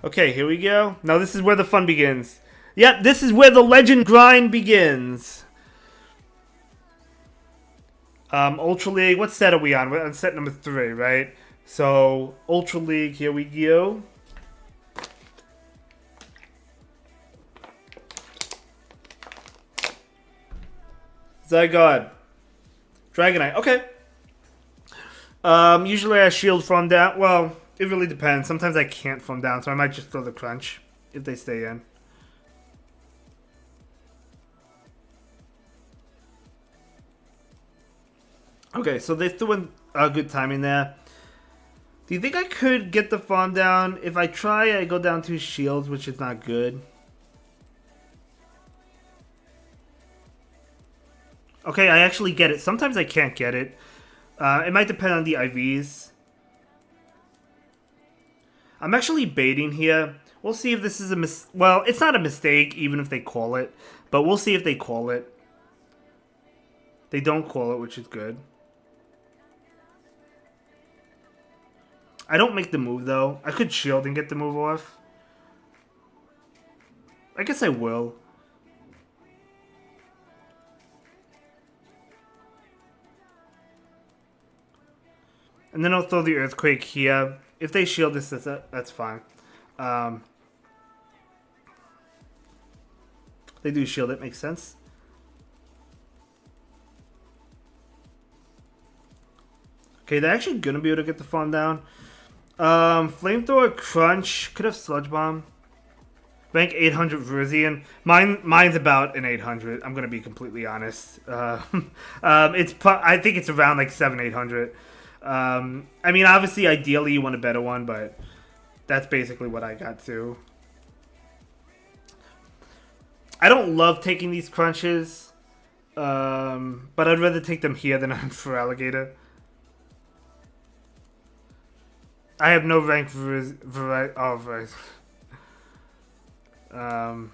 Okay, here we go. Now this is where the fun begins. Yep, this is where the legend grind begins. Ultra League, what set are we on? We're on set number 3, right? So, Ultra League, here we go. Zygarde. Dragonite, okay. Usually I shield from down. Well, it really depends. Sometimes I can't from down, so I might just throw the crunch if they stay in. Okay, so they threw in a good timing there. Do you think I could get the farm down? If I try, I go down 2 shields, which is not good. Okay, I actually get it. Sometimes I can't get it. It might depend on the IVs. I'm actually baiting here. We'll see if this is a well, it's not a mistake, even if they call it. But we'll see if they call it. They don't call it, which is good. I don't make the move, though. I could shield and get the move off. I guess I will. And then I'll throw the Earthquake here. If they shield this, that's fine. They do shield it, makes sense. Okay, they're actually going to be able to get the farm down. Flamethrower Crunch. Could have Sludge Bomb. Rank 800 Verizian. Mine's about an 800. I'm going to be completely honest. I think it's around like 700-800. I mean, obviously, ideally, you want a better one, but that's basically what I got to. I don't love taking these crunches, but I'd rather take them here than for Alligator. I have no rank variety. Oh, right. Hmm.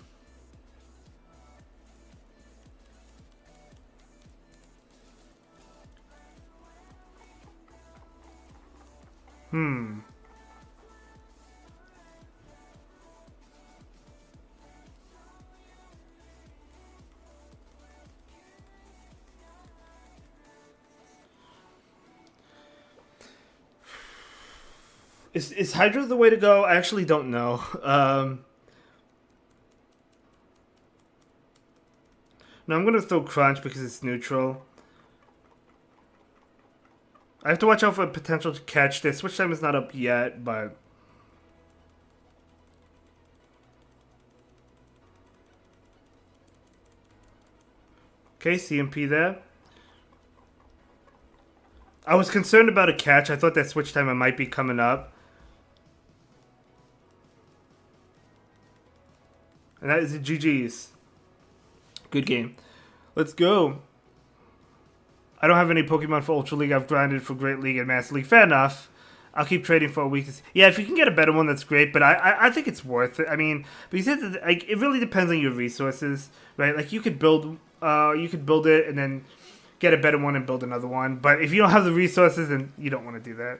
Is Hydro the way to go? I actually don't know. No, I'm going to throw Crunch because it's neutral. I have to watch out for a potential to catch this. Switch time is not up yet, but... Okay, CMP there. I was concerned about a catch. I thought that switch time might be coming up. And that is the GG's. Good game. Let's go. I don't have any Pokemon for Ultra League. I've grinded for Great League and Master League. Fair enough. I'll keep trading for a week. Yeah, if you can get a better one, that's great. But I think it's worth it. I mean, because it really depends on your resources, right? Like you could build it and then get a better one and build another one. But if you don't have the resources, then you don't want to do that.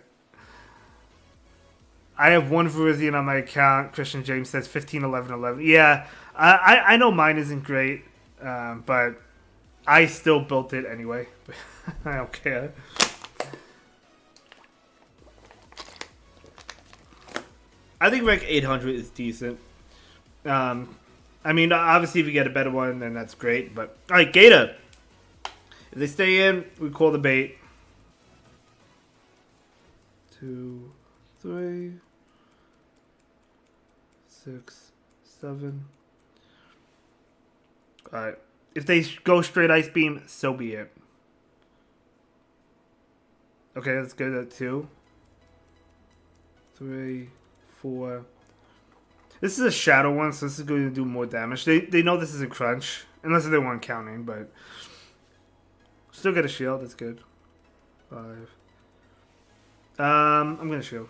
I have 1 Verizian on my account. Christian James says 15, 11, 11. Yeah, I know mine isn't great, but I still built it anyway. I don't care. I think rank 800 is decent. I mean, obviously, if you get a better one, then that's great. But all right, Gator. If they stay in, we call the bait. 2, 3, 6, 7. All right. If they go straight Ice Beam, so be it. Okay, that's good at 2, 3, 4. This is a shadow one, so this is going to do more damage. They know this is a crunch, unless they want counting, but still get a shield. That's good. 5. I'm gonna shield.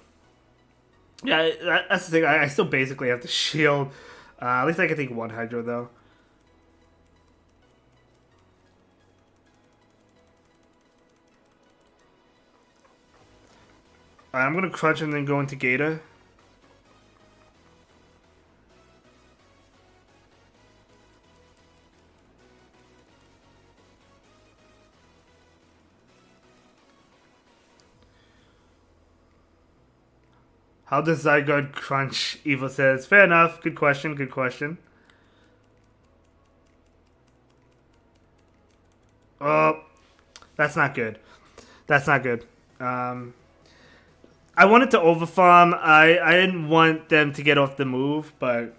Yeah, that's the thing. I still basically have to shield. At least I can take 1 Hydro though. I'm gonna crunch and then go into Gator. How does Zygarde crunch? Evo says. Fair enough. Good question. Good question. Oh, that's not good. That's not good. I wanted to overfarm. I didn't want them to get off the move, but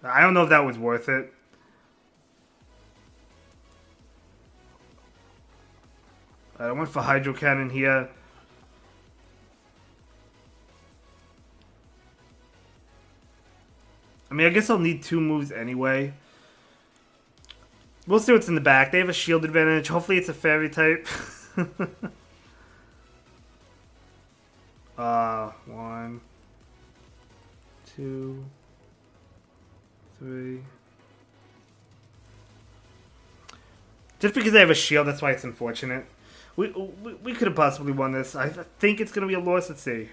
I don't know if that was worth it. I went for Hydro Cannon here. I mean, I guess I'll need 2 moves anyway. We'll see what's in the back. They have a shield advantage. Hopefully it's a fairy type. 1, 2, 3. Just because they have a shield, that's why it's unfortunate. We could have possibly won this. I think it's going to be a loss. Let's see.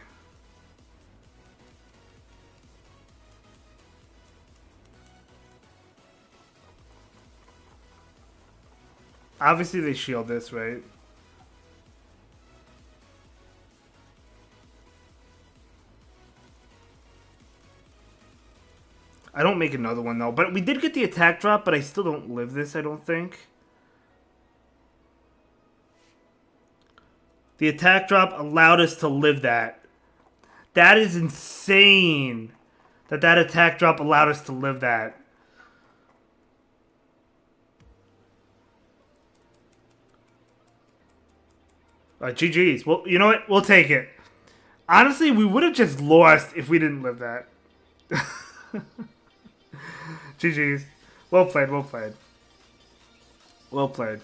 Obviously, they shield this, right? I don't make another one, though. But we did get the attack drop, but I still don't live this, I don't think. The attack drop allowed us to live that. That is insane. That attack drop allowed us to live that. GG's. Well, you know what? We'll take it. Honestly, we would have just lost if we didn't live that. GG's. Well played, well played. Well played.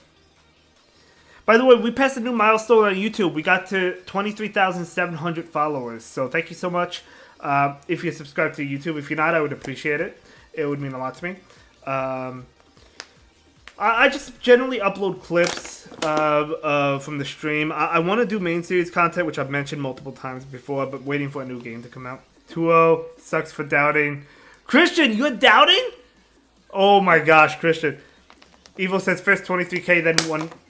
By the way, we passed a new milestone on YouTube. We got to 23,700 followers. So thank you so much. If you're subscribed to YouTube. If you're not, I would appreciate it. It would mean a lot to me. I just generally upload clips from the stream. I want to do main series content, which I've mentioned multiple times before, but waiting for a new game to come out. 2-0. Sucks for doubting. Christian, you're doubting? Oh my gosh, Christian. Evo says first 23K, then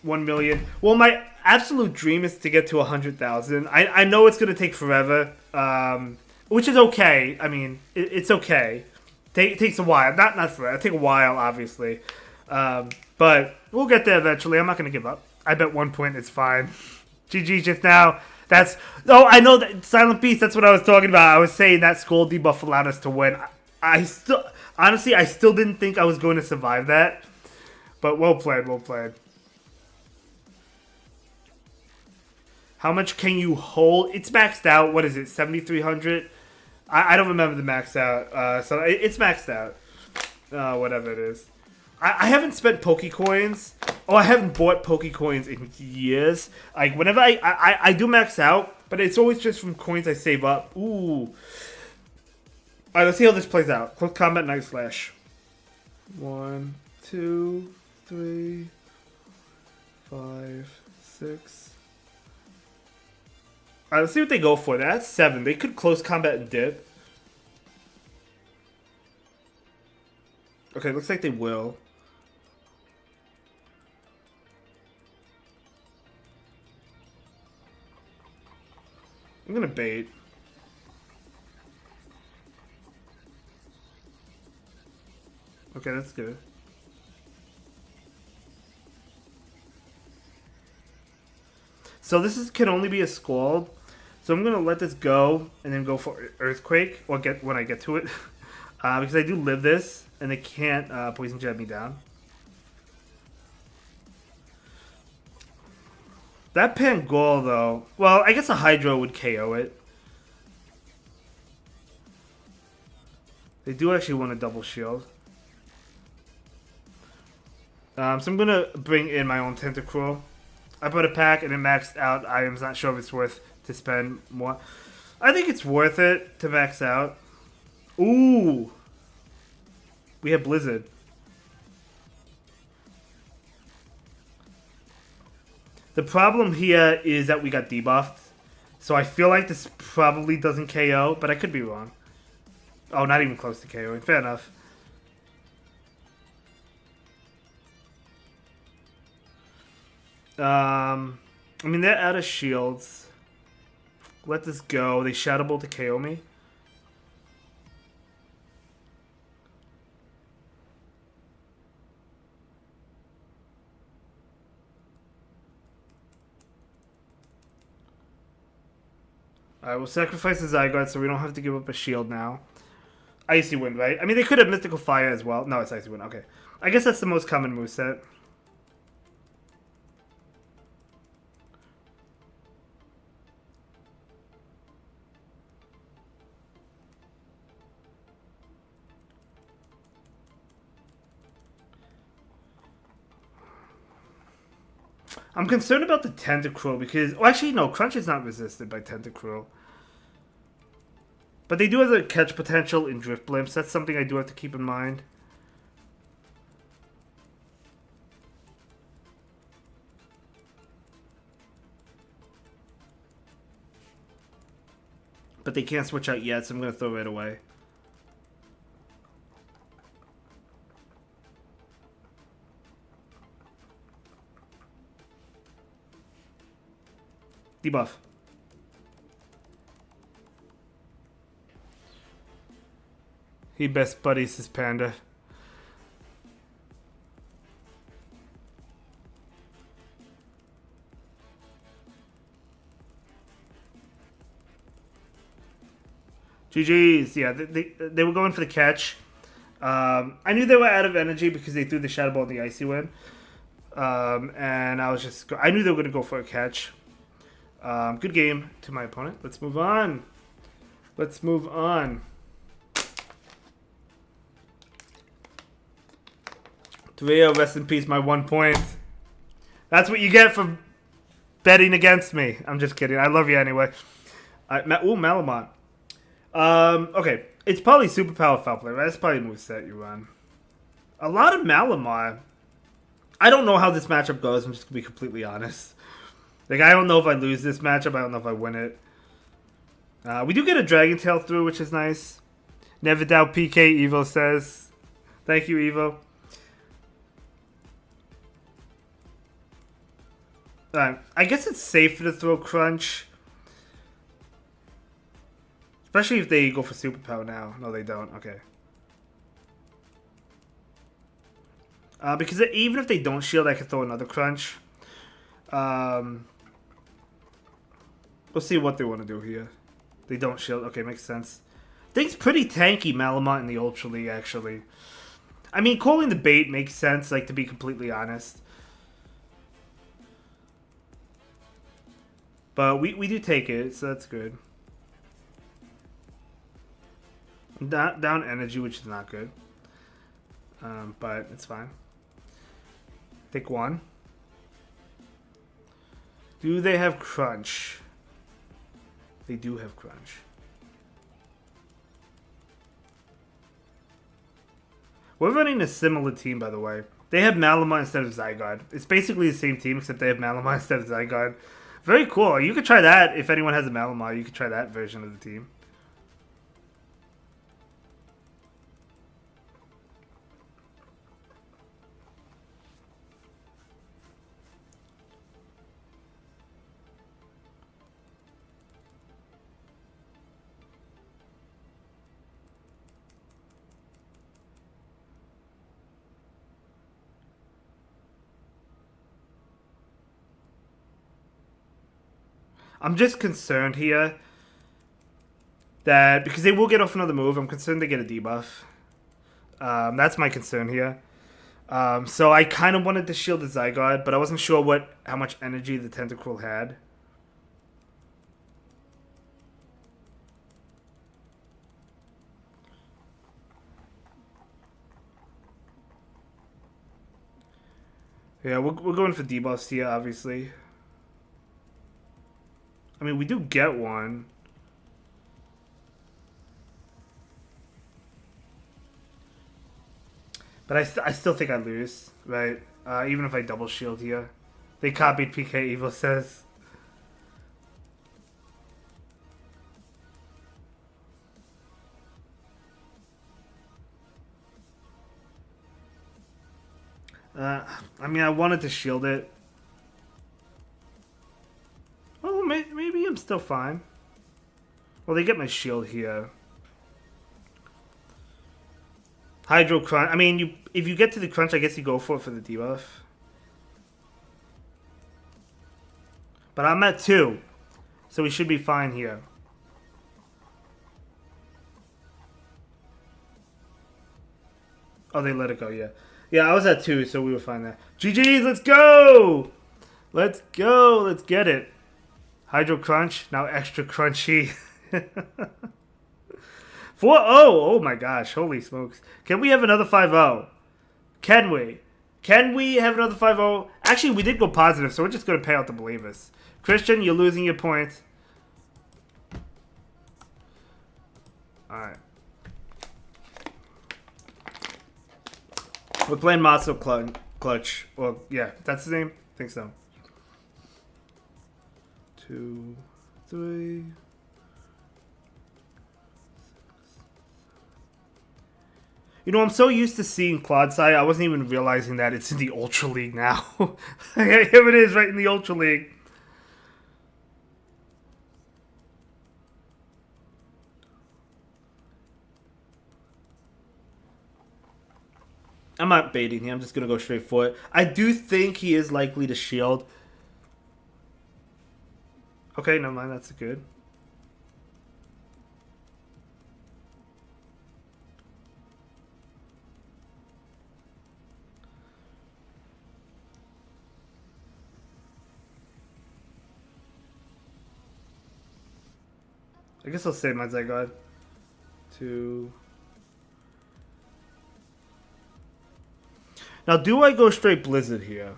1 million. Well, my absolute dream is to get to 100,000. I know it's going to take forever, which is okay. I mean, it's okay. It takes a while. Not forever. It'll take a while, obviously. But we'll get there eventually. I'm not going to give up. I bet 1 point is fine. GG just now. That's... Oh, I know that Silent Beast, that's what I was talking about. I was saying that skull debuff allowed us to win. I still... Honestly, I still didn't think I was going to survive that. But well played, well played. How much can you hold? It's maxed out. What is it, 7,300? I don't remember the max out. So it's maxed out. Whatever it is. I haven't spent Pokecoins. Oh, I haven't bought Pokecoins in years. Like, whenever I do max out, but it's always just from coins I save up. Ooh. Alright, let's see how this plays out. Close Combat Night Slash. 1, 2, 3, 5, 6. Alright, let's see what they go for. That's 7. They could Close Combat and dip. Okay, looks like they will. I'm gonna bait. Okay, that's good. So this can only be a Scald. So I'm gonna let this go and then go for Earthquake or when I get to it, because I do live this and they can't Poison Jab me down. That Pangol though, well, I guess a Hydro would KO it. They do actually want a double shield. So I'm going to bring in my own Tentacruel. I bought a pack and it maxed out items. Not sure if it's worth to spend more. I think it's worth it to max out. Ooh. We have Blizzard. The problem here is that we got debuffed. So I feel like this probably doesn't KO, but I could be wrong. Oh, not even close to KOing. Fair enough. I mean, they're out of shields. Let this go. They Shadow Bolt to KO me. Alright, we'll sacrifice the Zygarde so we don't have to give up a shield now. Icy Wind, right? I mean, they could have Mystical Fire as well. No, it's Icy Wind. Okay. I guess that's the most common moveset. I'm concerned about the Tentacruel because... Well, actually, no. Crunch is not resisted by Tentacruel. But they do have the catch potential in Drift Blimps. That's something I do have to keep in mind. But they can't switch out yet, so I'm going to throw it away. Debuff. He best buddies his panda. GG's. Yeah, they were going for the catch. I knew they were out of energy because they threw the Shadow Ball in the Icy Wind. And I was just... I knew they were going to go for a catch. Good game to my opponent. Let's move on. Let's move on. Trio, rest in peace, my 1 point. That's what you get for betting against me. I'm just kidding. I love you anyway. Ooh, Malamont. Okay. It's probably Superpower Foul Play, right? That's probably the moveset you run. A lot of Malamont. I don't know how this matchup goes. I'm just going to be completely honest. Like, I don't know if I lose this matchup. I don't know if I win it. We do get a Dragon Tail through, which is nice. Never doubt PK, Evo says. Thank you, Evo. I guess it's safer to throw Crunch. Especially if they go for Superpower now. No, they don't. Okay. Because even if they don't shield, I can throw another Crunch. We'll see what they want to do here. They don't shield. Okay, makes sense. Thing's pretty tanky, Malamont in the Ultra League, actually. I mean, calling the bait makes sense, like, to be completely honest. But we do take it, so that's good. Down energy, which is not good. But it's fine. Take one. Do they have Crunch? They do have Crunch. We're running a similar team, by the way. They have Malamont instead of Zygarde. It's basically the same team, except they have Malamont instead of Zygarde. Very cool. You could try that if anyone has a Malamont. You could try that version of the team. I'm just concerned here that because they will get off another move, I'm concerned they get a debuff. That's my concern here. So I kind of wanted to shield the Zygarde, but I wasn't sure how much energy the Tentacruel had. Yeah, we're going for debuffs here, obviously. I mean, we do get one. But I still think I lose, right? Even if I double shield here. They copied PK Evo says. I mean, I wanted to shield it. maybe I'm still fine. Well, they get my shield here. Hydro Crunch. I mean, if you get to the crunch, I guess you go for it for the debuff. But I'm at 2. So we should be fine here. Oh, they let it go, yeah. Yeah, I was at 2, so we were fine there. GG's, let's go! Let's go, let's get it. Hydro Crunch, now extra crunchy. 4-0, oh my gosh, holy smokes. Can we have another 5-0? Can we? Can we have another 5-0? Actually, we did go positive, so we're just going to pay out the believers. Christian, you're losing your points. Alright. We're playing Muscle Clutch. Well, yeah, that's his name? I think so. 2, 3. You know, I'm so used to seeing Clodside, I wasn't even realizing that it's in the Ultra League now. Here it is, right in the Ultra League. I'm not baiting him. I'm just going to go straight for it. I do think he is likely to shield. Okay, never mind. That's good. I guess I'll save my Zygarde. 2... Now, do I go straight Blizzard here?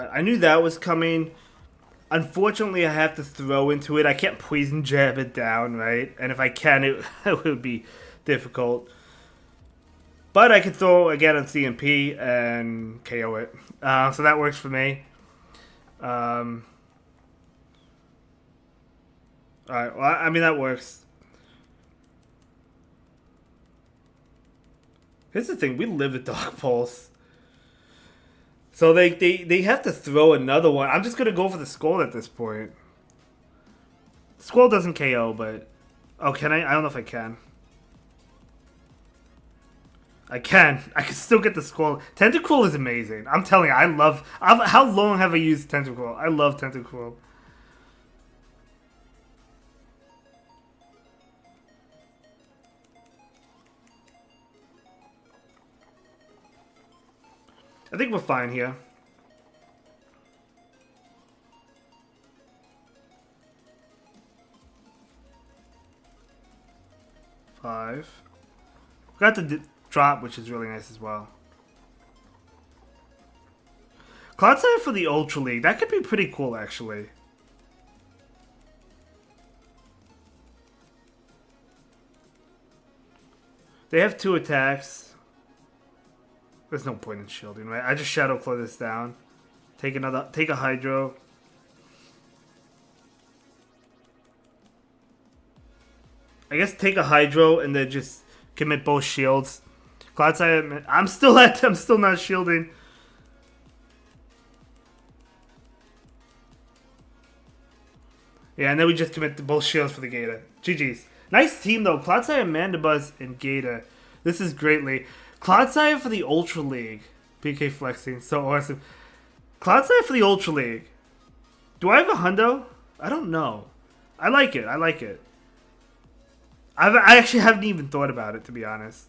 I knew that was coming. Unfortunately, I have to throw into it. I can't poison jab it down, right? And if I can, it would be difficult. But I could throw again on CMP and KO it. So that works for me. Alright, well, I mean, that works. Here's the thing. We live at Dark Pulse. So they have to throw another one. I'm just going to go for the Skull at this point. Skull doesn't KO, but... Oh, can I? I don't know if I can. I can. I can still get the Skull. Tentacruel is amazing. I'm telling you, I love... how long have I used Tentacruel? I love Tentacruel. I think we're fine here. Five. Got the drop, which is really nice as well. Clodsire for the Ultra League. That could be pretty cool, actually. They have 2 attacks. There's no point in shielding, right? I just Shadow Claw this down. Take a Hydro. I guess take a Hydro and then just commit both shields. Clodside, I'm still not shielding. Yeah, and then we just commit both shields for the Gator. GG's. Nice team though. Clodsire, Mandibuzz, and Gator. This is greatly. Clodsire for the Ultra League. PK flexing, so awesome. Clodsire for the Ultra League. Do I have a hundo? I don't know. I like it. I like it. I actually haven't even thought about it, to be honest.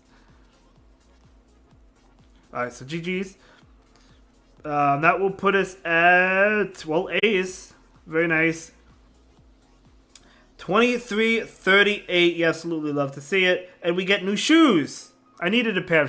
Alright, so GG's. That will put us at, well, A's. Very nice. 23-38. You absolutely love to see it. And we get new shoes. I needed a pair of